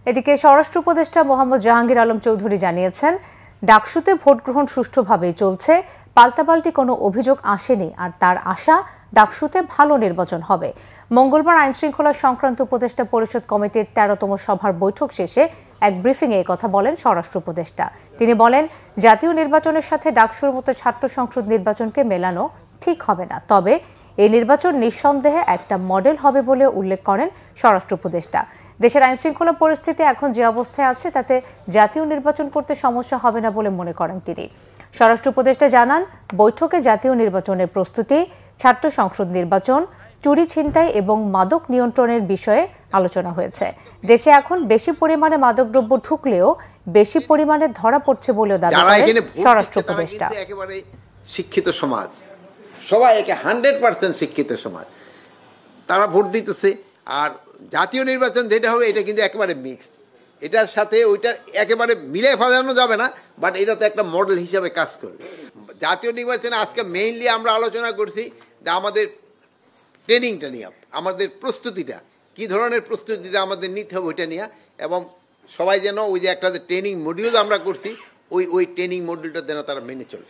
এদিকে স্বরাষ্ট্র উপদেষ্টা মোহাম্মদ জাহাঙ্গীর আলম চৌধুরী জানিয়েছেন, ডাকসুতে ভোট গ্রহণ সুষ্ঠুভাবেই চলছে, পাল্টাপাল্টি কোনো অভিযোগ আসেনি, আর তার আশা ডাকসুতে ভালো নির্বাচন হবে। মঙ্গলবার আইনশৃঙ্খলা সংক্রান্ত উপদেষ্টা পরিষদ কমিটির ১৩তম সভার বৈঠক শেষে এক ব্রিফিংয়ে কথা বলেন স্বরাষ্ট্র উপদেষ্টা। তিনি বলেন, জাতীয় নির্বাচনের সাথে ডাকসুর মতো ছাত্র সংসদ নির্বাচনকে মেলানো ঠিক হবে না, তবে এই নির্বাচন নিঃসন্দেহে একটা মডেল হবে বলে উল্লেখ করেন স্বরাষ্ট্র উপদেষ্টা। দেশের আইনশৃঙ্খলা পরিস্থিতি এখন যে অবস্থায় আছে তাতে জাতীয় নির্বাচন করতে সমস্যা হবে না বলে মনে করেন তিনি। স্বরাষ্ট্র উপদেষ্টা জানান, বৈঠকে জাতীয় নির্বাচনের প্রস্তুতি, ছাত্র সংসদ নির্বাচন, চুরি ছিনতাই এবং মাদক নিয়ন্ত্রণের বিষয়ে আলোচনা হয়েছে। দেশে এখন বেশি পরিমাণে মাদকদ্রব্য ঢুকলেও বেশি পরিমাণে ধরা পড়ছে বলেও দাবি করেন স্বরাষ্ট্র উপদেষ্টা। একেবারে শিক্ষিত সমাজ, সবাই 100% শিক্ষিত সমাজ, তারা ভোট দিতেছে। আর জাতীয় নির্বাচন যেটা হবে এটা কিন্তু একেবারে মিক্সড, এটার সাথে ওইটা একেবারে মিলে ফেলানো যাবে না, বাট এটা তো একটা মডেল হিসাবে কাজ করবে। জাতীয় নির্বাচনে আজকে মেইনলি আমরা আলোচনা করছি যে আমাদের ট্রেনিংটা নিয়ে, আমাদের প্রস্তুতিটা কী ধরনের প্রস্তুতিটা আমাদের নিতে হবে ওইটা নিয়ে, এবং সবাই যেন ওই যে একটা ট্রেনিং মডিউল আমরা করছি ওই ট্রেনিং মডিউলটা যেন তারা মেনে চলে।